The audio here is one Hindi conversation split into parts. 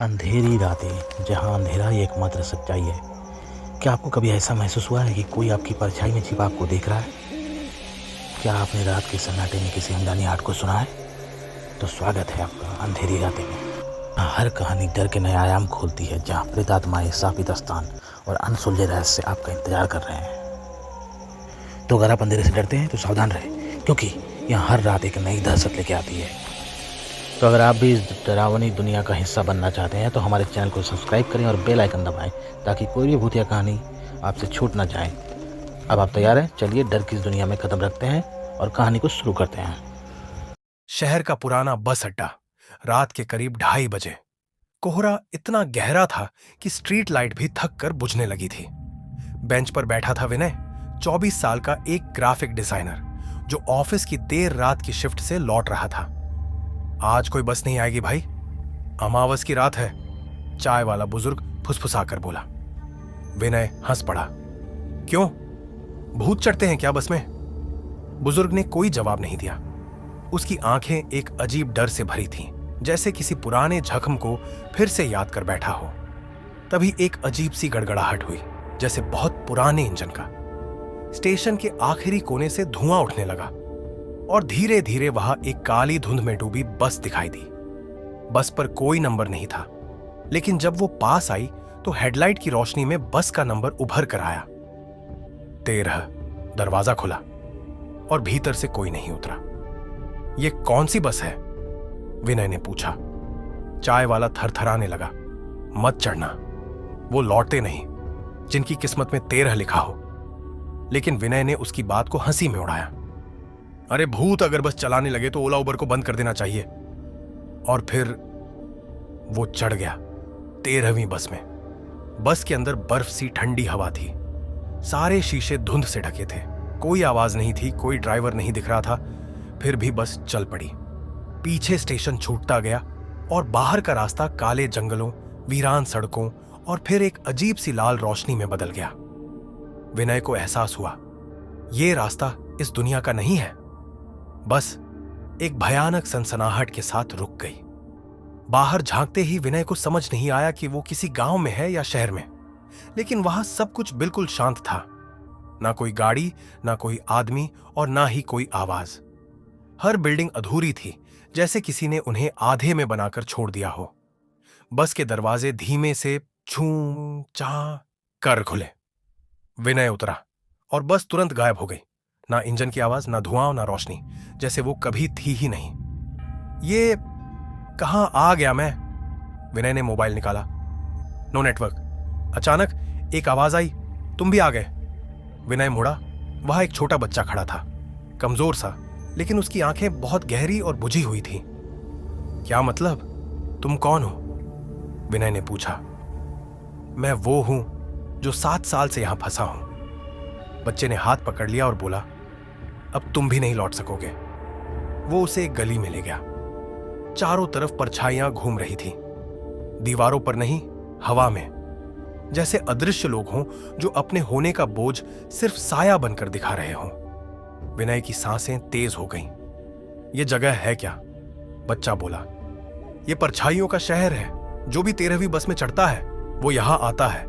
अंधेरी रातें जहाँ अंधेरा ही एकमात्र सच्चाई है। क्या आपको कभी ऐसा महसूस हुआ है कि कोई आपकी परछाई में छिपा आपको देख रहा है? क्या आपने रात के सन्नाटे में किसी अनजानी आहट को सुना है? तो स्वागत है आपका अंधेरी रातें में। हर कहानी डर के नए आयाम खोलती है, जहाँ प्रेतात्माएं, शापित स्थान और अनसुलझे रहस्य आपका इंतजार कर रहे हैं। तो अगर आप अंधेरे से डरते हैं तो सावधान रहें, क्योंकि यहाँ हर रात एक नई दहशत लेके आती है। तो अगर आप भी इस डरावनी दुनिया का हिस्सा बनना चाहते हैं तो हमारे चैनल को सब्सक्राइब करें और बेल आइकन दबाएं, ताकि कोई भी भूतिया कहानी आपसे छूट ना जाए। अब आप तैयार हैं? चलिए डर की इस दुनिया में कदम रखते हैं और कहानी को शुरू करते हैं। शहर का पुराना बस अड्डा। रात के करीब 2:30 बजे। कोहरा इतना गहरा था कि स्ट्रीट लाइट भी थक कर बुझने लगी थी। बेंच पर बैठा था विनय, 24 साल का एक ग्राफिक डिजाइनर, जो ऑफिस की देर रात की शिफ्ट से लौट रहा था। आज कोई बस नहीं आएगी भाई, अमावस की रात है, चाय वाला बुजुर्ग फुसफुसाकर बोला। विनय हंस पड़ा। क्यों, भूत चढ़ते हैं क्या बस में? बुजुर्ग ने कोई जवाब नहीं दिया। उसकी आंखें एक अजीब डर से भरी थीं, जैसे किसी पुराने जख्म को फिर से याद कर बैठा हो। तभी एक अजीब सी गड़गड़ाहट हुई, जैसे बहुत पुराने इंजन का। स्टेशन के आखिरी कोने से धुआं उठने लगा और धीरे धीरे वहां एक काली धुंध में डूबी बस दिखाई दी। बस पर कोई नंबर नहीं था, लेकिन जब वो पास आई तो हेडलाइट की रोशनी में बस का नंबर उभर कर आया। 13। दरवाजा खुला और भीतर से कोई नहीं उतरा। ये कौन सी बस है? विनय ने पूछा। चाय वाला थरथराने लगा। मत चढ़ना, वो लौटते नहीं जिनकी किस्मत में 13 लिखा हो। लेकिन विनय ने उसकी बात को हंसी में उड़ाया। अरे भूत अगर बस चलाने लगे तो ओला उबर को बंद कर देना चाहिए। और फिर वो चढ़ गया 13वीं बस में। बस के अंदर बर्फ सी ठंडी हवा थी। सारे शीशे धुंध से ढके थे। कोई आवाज नहीं थी, कोई ड्राइवर नहीं दिख रहा था। फिर भी बस चल पड़ी। पीछे स्टेशन छूटता गया और बाहर का रास्ता काले जंगलों, वीरान सड़कों और फिर एक अजीब सी लाल रोशनी में बदल गया। विनय को एहसास हुआ, ये रास्ता इस दुनिया का नहीं है। बस एक भयानक सनसनाहट के साथ रुक गई। बाहर झांकते ही विनय को समझ नहीं आया कि वो किसी गांव में है या शहर में। लेकिन वहां सब कुछ बिल्कुल शांत था। ना कोई गाड़ी, ना कोई आदमी और ना ही कोई आवाज। हर बिल्डिंग अधूरी थी, जैसे किसी ने उन्हें आधे में बनाकर छोड़ दिया हो। बस के दरवाजे धीमे से छू चा कर खुले। विनय उतरा और बस तुरंत गायब हो गई। ना इंजन की आवाज, ना धुआं, ना रोशनी, जैसे वो कभी थी ही नहीं। ये कहां आ गया मैं? विनय ने मोबाइल निकाला। No network. अचानक एक आवाज आई, तुम भी आ गए। विनय मुड़ा। वहां एक छोटा बच्चा खड़ा था, कमजोर सा, लेकिन उसकी आंखें बहुत गहरी और बुझी हुई थी। क्या मतलब, तुम कौन हो? विनय ने पूछा। मैं वो हूं जो 7 साल से यहां फंसा हूं। बच्चे ने हाथ पकड़ लिया और बोला, अब तुम भी नहीं लौट सकोगे। वो उसे एक गली में ले गया। चारों तरफ परछाइयां घूम रही थी, दीवारों पर नहीं, हवा में, जैसे अदृश्य लोग हों जो अपने होने का बोझ सिर्फ साया बनकर दिखा रहे हों। विनय की सांसें तेज हो गईं। यह जगह है क्या? बच्चा बोला। यह परछाइयों का शहर है। जो भी 13वीं बस में चढ़ता है वो यहां आता है।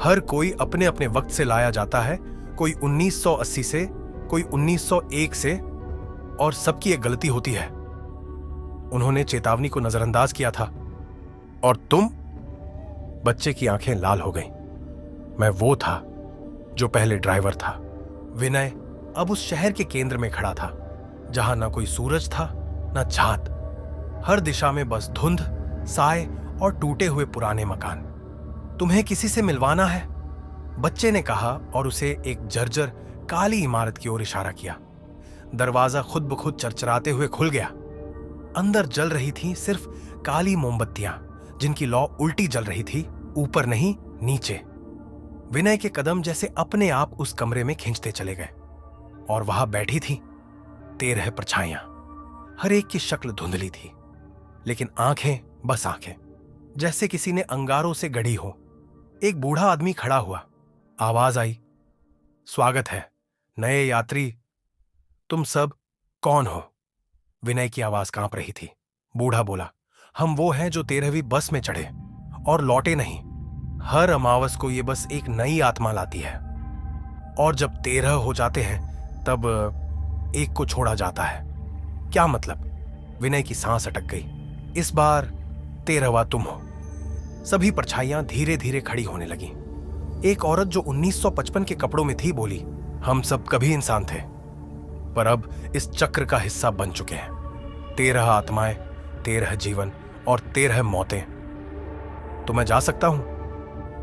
हर कोई अपने अपने वक्त से लाया जाता है, कोई 1980 से, कोई 1901 से, और सबकी एक गलती होती है। उन्होंने चेतावनी को नजरअंदाज किया था। और तुम? बच्चे की आंखें लाल हो गईं। मैं वो था जो पहले ड्राइवर था। विनय अब उस शहर के केंद्र में खड़ा था, जहां ना कोई सूरज था, ना चांद। हर दिशा में बस धुंध, साए और टूटे हुए पुराने मकान। तुम्हें किसी से मिलवाना है? बच्चे ने कहा और उसे एक जर्जर काली इमारत की ओर इशारा किया। दरवाजा खुद ब खुद चरचराते हुए खुल गया। अंदर जल रही थी सिर्फ काली मोमबत्तियां, जिनकी लौ उल्टी जल रही थी, ऊपर नहीं नीचे। विनय के कदम जैसे अपने आप उस कमरे में खींचते चले गए और वहां बैठी थी 13 परछाइयां। हर एक की शक्ल धुंधली थी, लेकिन आंखें बस आंखें, जैसे किसी ने अंगारों से गढ़ी हो। एक बूढ़ा आदमी खड़ा हुआ। आवाज आई, स्वागत है नए यात्री। तुम सब कौन हो? विनय की आवाज कांप रही थी। बूढ़ा बोला, हम वो हैं जो 13वीं बस में चढ़े और लौटे नहीं। हर अमावस को ये बस एक नई आत्मा लाती है, और जब 13 हो जाते हैं तब एक को छोड़ा जाता है। क्या मतलब? विनय की सांस अटक गई। इस बार 13वां तुम हो। सभी परछाइयां धीरे धीरे खड़ी होने लगी। एक औरत जो 1955 के कपड़ों में थी बोली, हम सब कभी इंसान थे, पर अब इस चक्र का हिस्सा बन चुके हैं। 13 आत्माएं, 13 जीवन और 13 मौतें। तो मैं जा सकता हूं?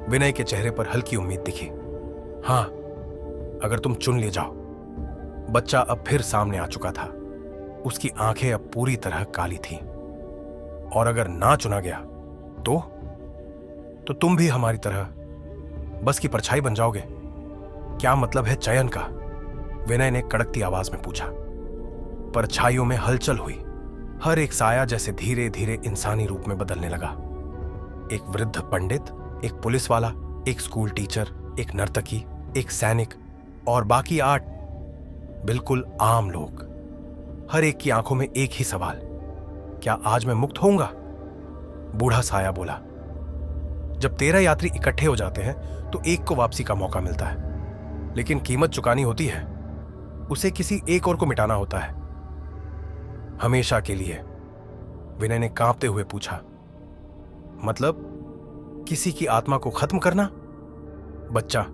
विनय के चेहरे पर हल्की उम्मीद दिखी। हां, अगर तुम चुन ले जाओ। बच्चा अब फिर सामने आ चुका था। उसकी आंखें अब पूरी तरह काली थीं। और अगर ना चुना गया तो तुम भी हमारी तरह बस की परछाई बन जाओगे। क्या मतलब है चयन का? विनय ने कड़कती आवाज में पूछा। परछाइयों में हलचल हुई। हर एक साया जैसे धीरे धीरे इंसानी रूप में बदलने लगा। एक वृद्ध पंडित, एक पुलिस वाला, एक स्कूल टीचर, एक नर्तकी, एक सैनिक और बाकी 8 बिल्कुल आम लोग। हर एक की आंखों में एक ही सवाल, क्या आज मैं मुक्त होऊंगा? बूढ़ा साया बोला, जब 13 यात्री इकट्ठे हो जाते हैं तो एक को वापसी का मौका मिलता है, लेकिन कीमत चुकानी होती है। उसे किसी एक और को मिटाना होता है, हमेशा के लिए। विनय ने कांपते हुए पूछा, मतलब किसी की आत्मा को खत्म करना? बच्चा,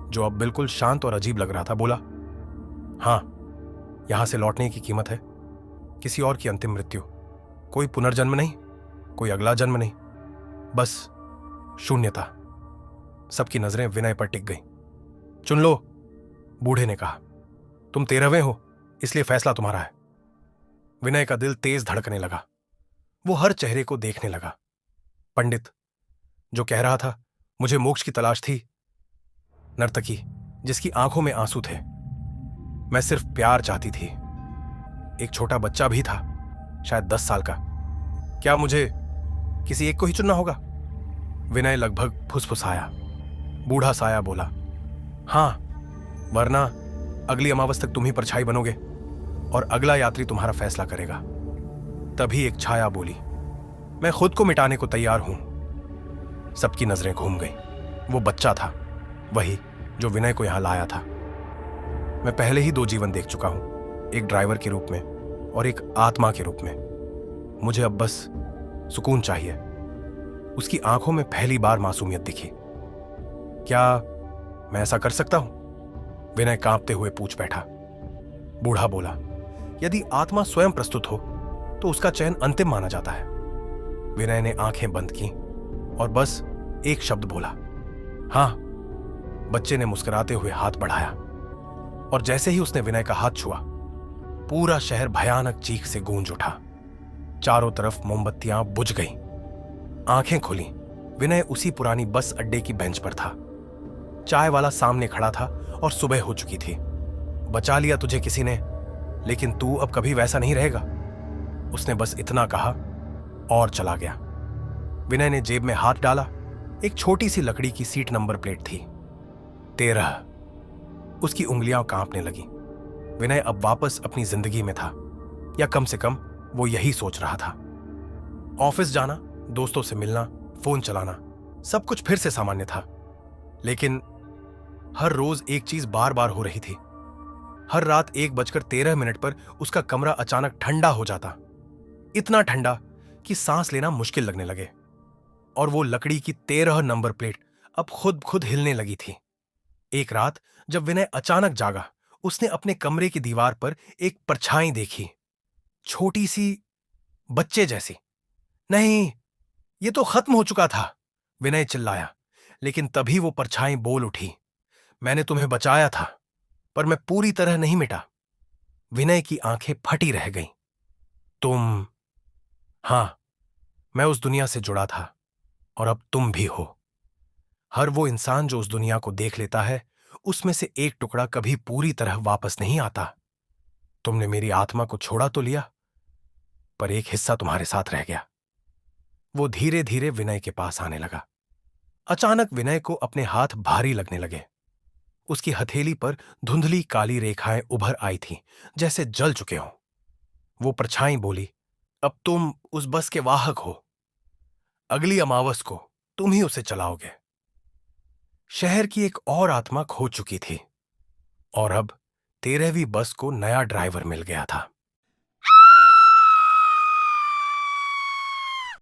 जो अब बिल्कुल शांत और अजीब लग रहा था, बोला, हां, यहां से लौटने की कीमत है किसी और की अंतिम मृत्यु। कोई पुनर्जन्म नहीं, कोई अगला जन्म नहीं, बस शून्यता। सबकी नजरें विनय पर टिक गईं। चुन लो, बूढ़े ने कहा। तुम 13वें हो, इसलिए फैसला तुम्हारा है। विनय का दिल तेज धड़कने लगा। वो हर चेहरे को देखने लगा। पंडित, जो कह रहा था मुझे मोक्ष की तलाश थी। नर्तकी, जिसकी आंखों में आंसू थे, मैं सिर्फ प्यार चाहती थी। एक छोटा बच्चा भी था, शायद 10 साल का। क्या मुझे किसी एक को ही चुनना होगा? विनय लगभग फुसफुसाया। बूढ़ा साया बोला, हां, वरना अगली अमावस तक तुम ही परछाई बनोगे और अगला यात्री तुम्हारा फैसला करेगा। तभी एक छाया बोली, मैं खुद को मिटाने को तैयार हूं। सबकी नजरें घूम गईं। वो बच्चा था, वही जो विनय को यहां लाया था। मैं पहले ही 2 जीवन देख चुका हूं, एक ड्राइवर के रूप में और एक आत्मा के रूप में। मुझे अब बस सुकून चाहिए। उसकी आंखों में पहली बार मासूमियत दिखी। क्या मैं ऐसा कर सकता हूं? विनय कांपते हुए पूछ बैठा। बूढ़ा बोला, यदि आत्मा स्वयं प्रस्तुत हो तो उसका चयन अंतिम माना जाता है। विनय ने आंखें बंद की और बस एक शब्द बोला, हां। बच्चे ने मुस्कुराते हुए हाथ बढ़ाया और जैसे ही उसने विनय का हाथ छुआ, पूरा शहर भयानक चीख से गूंज उठा। चारों तरफ मोमबत्तियां बुझ गईं। आंखें खुली। विनय उसी पुरानी बस अड्डे की बेंच पर था। चाय वाला सामने खड़ा था और सुबह हो चुकी थी। बचा लिया तुझे किसी ने, लेकिन तू अब कभी वैसा नहीं रहेगा। उसने बस इतना कहा और चला गया। विनय ने जेब में हाथ डाला। एक छोटी सी लकड़ी की सीट नंबर प्लेट थी, 13। उसकी उंगलियां कांपने लगी। विनय अब वापस अपनी जिंदगी में था, या कम से कम वो यही सोच रहा था। ऑफिस जाना, दोस्तों से मिलना, फोन चलाना, सब कुछ फिर से सामान्य था। लेकिन हर रोज एक चीज बार बार हो रही थी। हर रात 1:13 पर उसका कमरा अचानक ठंडा हो जाता, इतना ठंडा कि सांस लेना मुश्किल लगने लगे। और वो लकड़ी की 13 नंबर प्लेट अब खुद खुद हिलने लगी थी। एक रात जब विनय अचानक जागा, उसने अपने कमरे की दीवार पर एक परछाई देखी, छोटी सी, बच्चे जैसी। नहीं, ये तो खत्म हो चुका था, विनय चिल्लाया। लेकिन तभी वो परछाई बोल उठी, मैंने तुम्हें बचाया था, पर मैं पूरी तरह नहीं मिटा। विनय की आंखें फटी रह गईं। तुम? हां, मैं उस दुनिया से जुड़ा था और अब तुम भी हो। हर वो इंसान जो उस दुनिया को देख लेता है, उसमें से एक टुकड़ा कभी पूरी तरह वापस नहीं आता। तुमने मेरी आत्मा को छोड़ा तो लिया, पर एक हिस्सा तुम्हारे साथ रह गया। वो धीरे धीरे विनय के पास आने लगा। अचानक विनय को अपने हाथ भारी लगने लगे। उसकी हथेली पर धुंधली काली रेखाएं उभर आई थीं, जैसे जल चुके हों। वो परछाई बोली, अब तुम उस बस के वाहक हो। अगली अमावस को तुम ही उसे चलाओगे। शहर की एक और आत्मा खो चुकी थी और अब 13वीं बस को नया ड्राइवर मिल गया था।